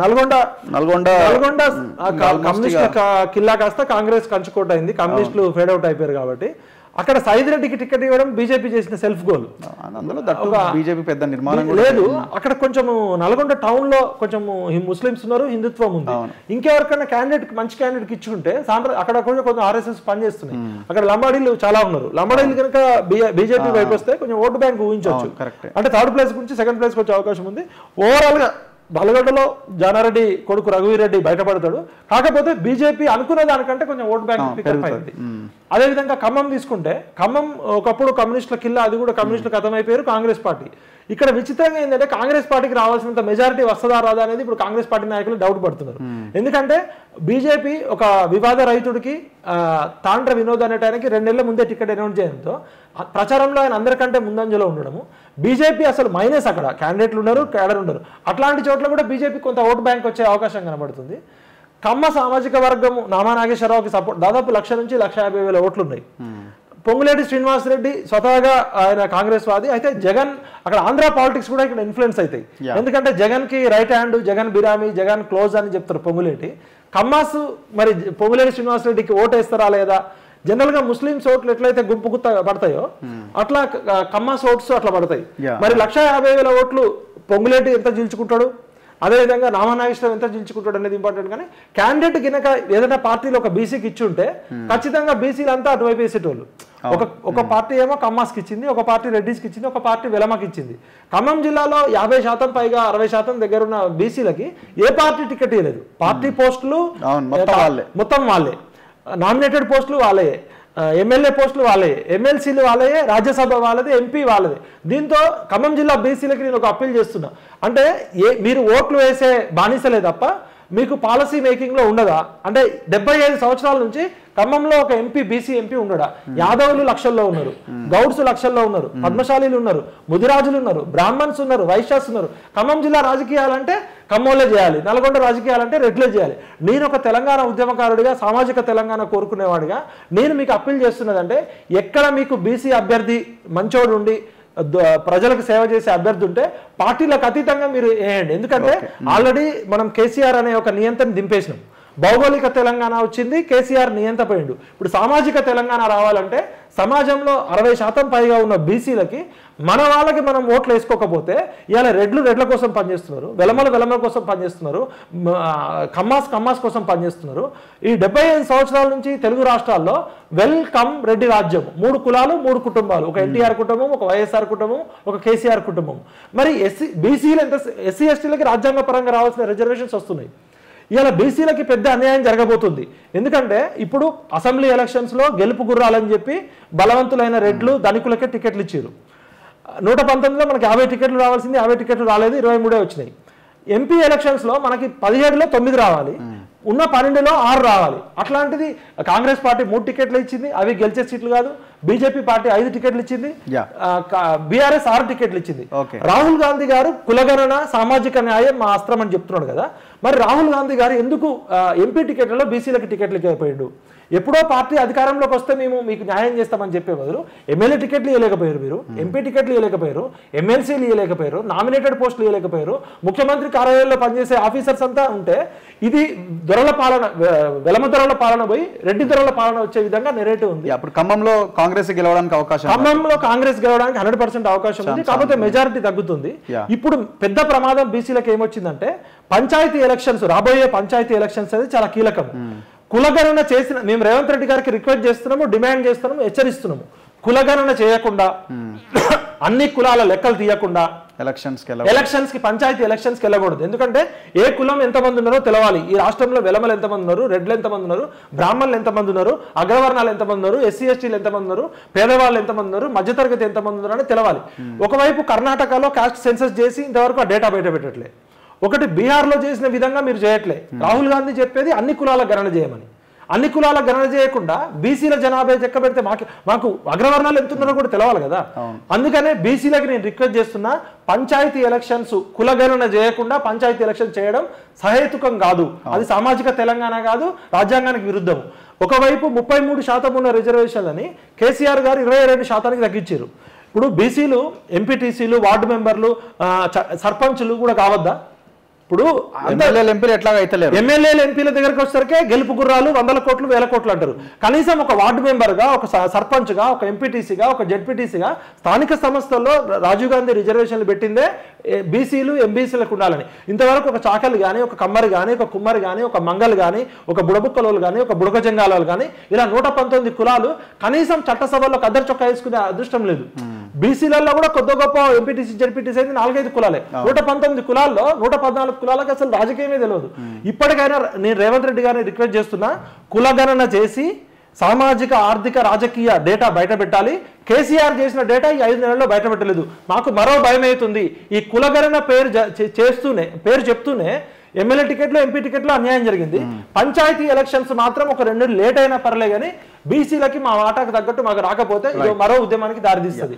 Nalgonda communist కిల్లా కాస్త కాంగ్రెస్ కంచుకోట అయింది. కమ్యూనిస్టులు ఫేడ్ అవుట్ అయిపోయారు కాబట్టి అక్కడ సైద్ రెడ్డికి టికెట్ ఇవ్వడం బీజేపీ చేసిన సెల్ఫ్ గోల్. బీజేపీ పెద్ద నిర్మాణం లేదు. అక్కడ కొంచెం నల్గొండ టౌన్ లో కొంచెం ముస్లిమ్స్ ఉన్నారు, హిందుత్వం ఉంది. ఇంకెవరికైనా క్యాండిడేట్ మంచి క్యాండిడేట్ ఇచ్చుకుంటే అక్కడ కొంచెం ఆర్ఎస్ఎస్ పనిచేస్తున్నాయి. అక్కడ లంబాడీలు చాలా ఉన్నారు. లంబాడీలు కనుక బీజేపీ వైపు వస్తే కొంచెం ఓటు బ్యాంక్ ఊహించవచ్చు. అంటే థర్డ్ ప్లేస్ గురించి సెకండ్ ప్లేస్కి వచ్చే అవకాశం ఉంది. ఓవరాల్ గా బాలగడ్డలో జానారెడ్డి కొడుకు రఘువీరెడ్డి బయటపడతాడు. కాకపోతే బీజేపీ అనుకున్న దానికంటే కొంచెం ఓట్ బ్యాంక్ పికప్ అయింది. అదేవిధంగా ఖమ్మం తీసుకుంటే ఖమ్మం ఒకప్పుడు కమ్యూనిస్టుల కిల్లా, అది కూడా కమ్యూనిస్టులు ఖతమైపోయారు. కాంగ్రెస్ పార్టీ ఇక్కడ విచిత్రంగా ఏంటంటే కాంగ్రెస్ పార్టీకి రావాల్సినంత మెజారిటీ వస్తుందా రాదా అనేది ఇప్పుడు కాంగ్రెస్ పార్టీ నాయకులు డౌట్ పడుతున్నారు. ఎందుకంటే బీజేపీ ఒక వివాద రైతుడికి తాండ్ర వినోద్ అనేటానికి 2 నెలల ముందే టికెట్ అనౌన్స్ చేయడంతో ప్రచారంలో ఆయన అందరికంటే ముందంజలో ఉండడము. బీజేపీ అసలు మైనస్, అక్కడ క్యాండిడేట్లు ఉన్నారు, క్యాడర్ ఉండరు. అట్లాంటి చోట్ల కూడా బీజేపీ కొంత ఓట్ బ్యాంక్ వచ్చే అవకాశం కనబడుతుంది. కమ్మ సామాజిక వర్గము నామా నాగేశ్వరరావుకి సపోర్ట్ దాదాపు 1,00,000 నుంచి 1,50,000 ఓట్లు ఉన్నాయి. పొంగులేటి శ్రీనివాసరెడ్డి స్వతహాగా ఆయన కాంగ్రెస్ వాది అయితే జగన్ అక్కడ ఆంధ్ర పాలిటిక్స్ కూడా ఇక్కడ ఇన్ఫ్లుయెన్స్ అవుతాయి. ఎందుకంటే జగన్ కి రైట్ హ్యాండ్, జగన్ బిరామీ, జగన్ క్లోజ్ అని చెప్తారు పొంగులేటి. కమ్మాస్ మరి పొంగులేటి శ్రీనివాసరెడ్డికి ఓటు వేస్తారా లేదా? జనరల్ గా ముస్లింస్ ఓట్లు ఎట్లయితే గుంపు గుత్త పడతాయో అట్లా కమ్మాస్ ఓట్స్ అట్లా పడతాయి. మరి 1,50,000 ఓట్లు పొంగులేటి ఎంత చీల్చుకుంటాడు, అదేవిధంగా నామనాగేశ్వరం ఎంత చీల్చుకుంటాడు అనేది ఇంపార్టెంట్. కానీ క్యాండిడేట్ గినక ఏదైనా పార్టీలో ఒక బీసీకి ఇచ్చుంటే ఖచ్చితంగా బీసీలు అంతా అటువైపు వేసేటోళ్ళు. ఒక పార్టీ ఏమో కమ్మాస్కి ఇచ్చింది, ఒక పార్టీ రెడ్డిస్కి ఇచ్చింది, ఒక పార్టీ వెలమకి ఇచ్చింది. ఖమ్మం జిల్లాలో 50% పైగా 60% దగ్గర ఉన్న బీసీలకి ఏ పార్టీ టికెట్ ఇవ్వలేదు. పార్టీ పోస్టులు మొత్తం వాళ్ళే, నామినేటెడ్ పోస్టులు వాళ్ళే, ఎమ్మెల్యే పోస్టులు వాళ్ళే, ఎమ్మెల్సీలు వాళ్ళే, రాజ్యసభ వాళ్ళదే, ఎంపీ వాళ్ళదే. దీంతో ఖమ్మం జిల్లా బీసీలకి నేను ఒక అప్పీల్ చేస్తున్నా. అంటే మీరు ఓట్లు వేసే బానిసలే తప్ప మీకు పాలసీ మేకింగ్ లో ఉండదా? అంటే 75 సంవత్సరాల నుంచి ఖమ్మంలో ఒక ఎంపీ, బీసీ ఎంపీ ఉండడా? యాదవులు లక్షల్లో ఉన్నారు, గౌడ్స్ లక్షల్లో ఉన్నారు, పద్మశాలీలు ఉన్నారు, ముదిరాజులు ఉన్నారు, బ్రాహ్మణ్స్ ఉన్నారు, వైశ్యాస్ ఉన్నారు. ఖమ్మం జిల్లా రాజకీయాలంటే ఖమ్మంలో చేయాలి, నల్గొండ రాజకీయాలంటే రెడ్లే చేయాలి. నేను ఒక తెలంగాణ ఉద్యమకారుడిగా, సామాజిక తెలంగాణ కోరుకునేవాడిగా నేను మీకు అప్పీల్ చేస్తున్నదంటే ఎక్కడ మీకు బీసీ అభ్యర్థి మంచోడు ఉండి ప్రజలకు సేవ చేసే అభ్యర్థి ఉంటే పార్టీలకు అతీతంగా మీరు వేయండి. ఎందుకంటే ఆల్రెడీ మనం కేసీఆర్ అనే ఒక నియంత్రణ దింపేసినాం. భౌగోళిక తెలంగాణ వచ్చింది, కేసీఆర్ నియంత్రపోయిండు. ఇప్పుడు సామాజిక తెలంగాణ రావాలంటే సమాజంలో 60% పైగా ఉన్న బీసీలకి మన వాళ్ళకి మనం ఓట్లు వేసుకోకపోతే ఇవాళ రెడ్ల కోసం పనిచేస్తున్నారు, వెలమల కోసం పనిచేస్తున్నారు, కమ్మాస్ కోసం పనిచేస్తున్నారు. ఈ 75 సంవత్సరాల నుంచి తెలుగు రాష్ట్రాల్లో వెల్కమ్ రెడ్డి రాజ్యం, 3 కులాలు 3 కుటుంబాలు, ఒక ఎన్టీఆర్ కుటుంబం, ఒక వైఎస్ఆర్ కుటుంబం, ఒక కేసీఆర్ కుటుంబం. మరి బీసీలు ఎస్సీ ఎస్టీలకి రాజ్యాంగ పరంగా రావాల్సిన రిజర్వేషన్స్ వస్తున్నాయి. ఇవాళ బీసీలకి పెద్ద అన్యాయం జరగబోతుంది. ఎందుకంటే ఇప్పుడు అసెంబ్లీ ఎలక్షన్స్ లో గెలుపు గుర్రాలని చెప్పి బలవంతులైన రెడ్లు ధనికులకే టికెట్లు ఇచ్చారు. 119లో మనకి 50 టికెట్లు రావాల్సింది, 50 టికెట్లు రాలేదు, 23 వచ్చినాయి. ఎంపీ ఎలక్షన్స్ లో మనకి 17లో 9 రావాలి, ఉన్న 12లో 6 రావాలి. అట్లాంటిది కాంగ్రెస్ పార్టీ 3 టికెట్లు ఇచ్చింది, అవి గెలిచే సీట్లు కాదు. బీజేపీ పార్టీ 5 టికెట్లు ఇచ్చింది, బీఆర్ఎస్ 6 టికెట్లు ఇచ్చింది. రాహుల్ గాంధీ గారు కులగణన, సామాజిక న్యాయం మా అస్త్రం అని చెప్తున్నాడు కదా. మరి రాహుల్ గాంధీ గారు ఎందుకు ఎంపీ టికెట్లలో బీసీలకి టికెట్లు ఇవ్వకపోయాడు? ఎప్పుడో పార్టీ అధికారంలోకి వస్తే మేము మీకు న్యాయం చేస్తామని చెప్పే బదులు ఎమ్మెల్యే టికెట్లు ఇవ్వలేకపోయారు, మీరు ఎంపీ టికెట్లు ఇవ్వలేకపోయారు, ఎమ్మెల్సీలు ఇవ్వలేకపోయారు, నామినేటెడ్ పోస్టులు ఇవ్వలేకపోయారు. ముఖ్యమంత్రి కార్యాలయంలో పనిచేసే ఆఫీసర్స్ అంతా ఉంటే ఇది దొరల పాలన, వెలమ దొరల పాలన పోయి రెడ్డి దొరల పాలన వచ్చే విధంగా నెరేటివ్ ఉంది. అప్పుడు ఖమ్మంలో కాంగ్రెస్ గెలవడానికి అవకాశం, ఖమ్మంలో కాంగ్రెస్ గెలవడానికి 100% అవకాశం ఉంది. కాకపోతే మెజారిటీ తగ్గుతుంది. ఇప్పుడు పెద్ద ప్రమాదం బీసీలకు ఏమొచ్చిందంటే పంచాయతీ ఎలక్షన్స్, రాబోయే పంచాయతీ ఎలక్షన్స్ అనేది చాలా కీలకం. కులగణన చేసిన మేము రేవంత్ రెడ్డి గారికి రిక్వెస్ట్ చేస్తున్నాము, డిమాండ్ చేస్తున్నాము, హెచ్చరిస్తున్నాము. కులగణన చేయకుండా అన్ని కులాల లెక్కలు తీయకుండా ఎలక్షన్స్ కి పంచాయతీ ఎలక్షన్స్ కి వెళ్ళకూడదు. ఎందుకంటే ఏ కులం ఎంతమంది ఉన్నారో తెలవాలి. ఈ రాష్ట్రంలో వెలమలు ఎంతమంది ఉన్నారు, రెడ్లు ఎంతమంది ఉన్నారు, బ్రాహ్మణులు ఎంతమంది ఉన్నారు, అగ్రవర్ణాలు ఎంతమంది ఉన్నారు, ఎస్సీ ఎస్టీలు ఎంతమంది ఉన్నారు, పేదవాళ్ళు ఎంతమంది ఉన్నారు, మధ్యతరగతి ఎంతమంది ఉన్నారు అని తెలవాలి. ఒకవైపు కర్ణాటకలో కాస్ట్ సెన్సస్ చేసి ఇంతవరకు ఆ డేటా బయట పెట్టట్లే. ఒకటి బీహార్లో చేసిన విధంగా మీరు చేయట్లే. రాహుల్ గాంధీ చెప్పేది అన్ని కులాల గణన చేయమని. అన్ని కులాల గణన చేయకుండా బీసీల జనాభా చెక్క పెడితే మాకు అగ్రవర్ణాలు ఎంతున్నారో కూడా తెలవాలి కదా. అందుకనే బీసీలకు నేను రిక్వెస్ట్ చేస్తున్నా, పంచాయతీ ఎలక్షన్స్ కులగణన చేయకుండా పంచాయతీ ఎలక్షన్ చేయడం సహేతుకం కాదు. అది సామాజిక తెలంగాణ కాదు, రాజ్యాంగానికి విరుద్ధం. ఒకవైపు 33% ఉన్న రిజర్వేషన్లని కేసీఆర్ గారు 22% తగ్గించారు. ఇప్పుడు బీసీలు, ఎంపీటీసీలు, వార్డు మెంబర్లు, సర్పంచులు కూడా కావద్దా? ఇప్పుడు ఎమ్మెల్యేలు ఎంపీలు ఎట్లాగా అయితే ఎమ్మెల్యేలు ఎంపీల దగ్గరికి వచ్చేసరికి గెలుపు గుర్రాలు 100 కోట్లు 1000 కోట్లు అంటారు. కనీసం ఒక వార్డు మెంబర్గా, ఒక సర్పంచ్గా, ఒక ఎంపీటీసీగా, ఒక జెడ్పీటీసీగా స్థానిక సంస్థల్లో రాజీవ్ గాంధీ రిజర్వేషన్లు పెట్టిందే బీసీలు ఎంబీసీలకు ఉండాలని. ఇంతవరకు ఒక చాకలి కానీ, ఒక కమ్మరి కానీ, ఒక కుమ్మరి కానీ, ఒక మంగల్ కానీ, ఒక బుడబుక్కలోలు కానీ, ఒక బుడక జంగాలాలు కానీ, ఇలా 119 కులాలు కనీసం చట్టసభల్లో కద్దరు చొక్కా వేసుకునే అదృష్టం లేదు. బీసీలలో కూడా కొద్ది గొప్ప ఎంపీటీసీ జెడ్పీటీసీ అయితే 4-5 కులాలే. 119 కులాల్లో 114 కులాలకు అసలు రాజకీయమే తెలియదు. ఇప్పటికైనా నేను రేవంత్ రెడ్డి గారిని రిక్వెస్ట్ చేస్తున్నా, కులగణన చేసి సామాజిక ఆర్థిక రాజకీయ డేటా బయట పెట్టాలి. కేసీఆర్ చేసిన డేటా ఈ 5 నెలల్లో బయట పెట్టలేదు. మాకు మరో భయం అవుతుంది, ఈ కులగణన పేరు చెప్తూనే ఎమ్మెల్యే టికెట్లో ఎంపీ టికెట్లో అన్యాయం జరిగింది. పంచాయతీ ఎలక్షన్స్ మాత్రం ఒక 2 నెలలు లేట్ అయినా పర్లే కానీ బీసీలకి మా వాటాకు తగ్గట్టు మాకు రాకపోతే మరో ఉద్యమానికి దారితీస్తుంది.